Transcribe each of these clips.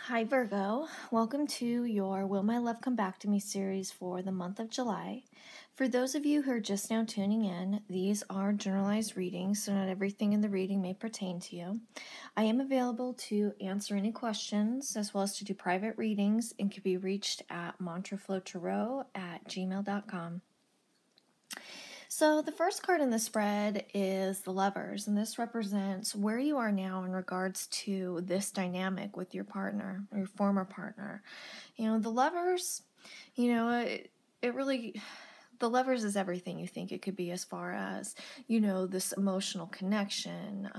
Hi Virgo, welcome to your Will My Love Come Back to Me series for the month of July. For those of you who are just now tuning in, these are generalized readings, so not everything in the reading may pertain to you. I am available to answer any questions as well as to do private readings and can be reached at mantraflowtarot@gmail.com. So the first card in the spread is the Lovers, and this represents where you are now in regards to this dynamic with your partner or your former partner. The Lovers, it really, the Lovers is everything you think it could be as far as, this emotional connection,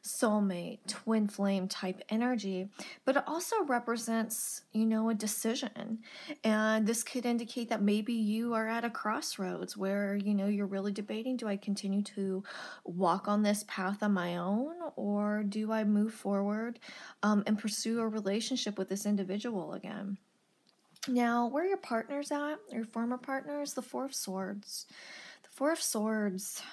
soulmate, twin flame type energy, but it also represents, a decision. And this could indicate that maybe you are at a crossroads where, you're really debating, do I continue to walk on this path on my own, or do I move forward and pursue a relationship with this individual again? Now, where your partner's at, your former partners, the Four of Swords. The Four of Swords,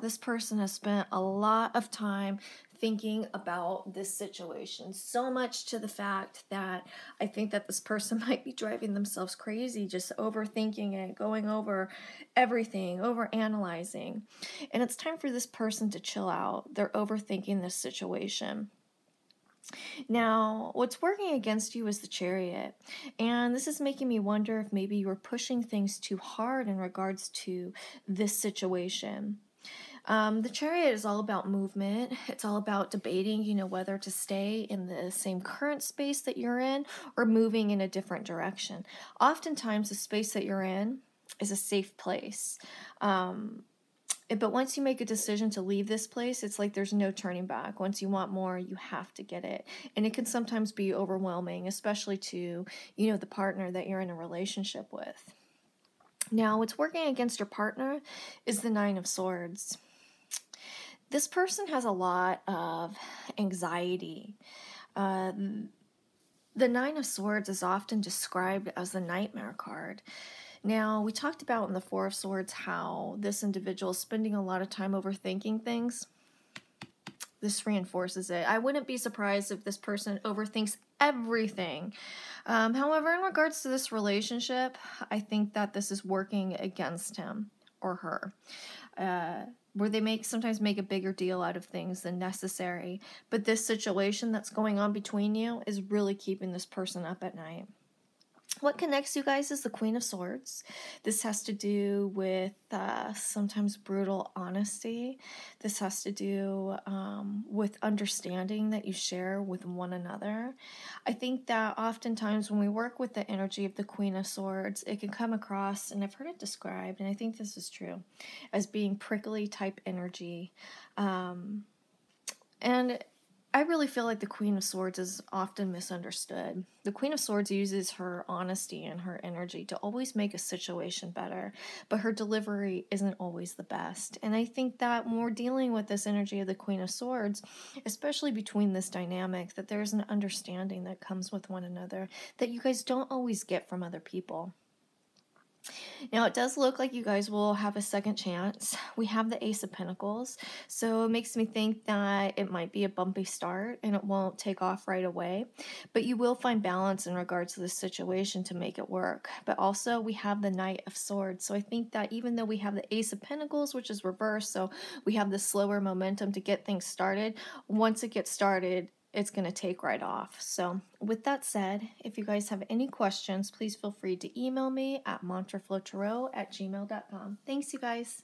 this person has spent a lot of time thinking about this situation, so much to the fact that I think that this person might be driving themselves crazy, just overthinking it, going over everything, overanalyzing. And it's time for this person to chill out. They're overthinking this situation. Now, what's working against you is the Chariot, and this is making me wonder if maybe you were pushing things too hard in regards to this situation. The Chariot is all about movement. It's all about debating, whether to stay in the same current space that you're in or moving in a different direction. Oftentimes, the space that you're in is a safe place. But once you make a decision to leave this place, it's like there's no turning back. Once you want more, you have to get it. And it can sometimes be overwhelming, especially to, the partner that you're in a relationship with. Now, what's working against your partner is the Nine of Swords. This person has a lot of anxiety. The Nine of Swords is often described as the nightmare card. Now, we talked about in the Four of Swords how this individual is spending a lot of time overthinking things. This reinforces it. I wouldn't be surprised if this person overthinks everything. However, in regards to this relationship, I think that this is working against him or her. Where they sometimes make a bigger deal out of things than necessary. But this situation that's going on between you is really keeping this person up at night. What connects you guys is the Queen of Swords. This has to do with sometimes brutal honesty. This has to do with understanding that you share with one another. I think that oftentimes when we work with the energy of the Queen of Swords, it can come across, and I've heard it described, and I think this is true, as being prickly type energy. And I really feel like the Queen of Swords is often misunderstood. The Queen of Swords uses her honesty and her energy to always make a situation better, but her delivery isn't always the best. And I think that when we're dealing with this energy of the Queen of Swords, especially between this dynamic, that there's an understanding that comes with one another that you guys don't always get from other people. Now, it does look like you guys will have a second chance. We have the Ace of Pentacles, so it makes me think that it might be a bumpy start and it won't take off right away, but you will find balance in regards to this situation to make it work. But also, we have the Knight of Swords, so I think that even though we have the Ace of Pentacles, which is reversed, so we have the slower momentum to get things started, once it gets started, it's going to take right off. So with that said, if you guys have any questions, please feel free to email me at mantraflowtarot@gmail.com. Thanks, you guys.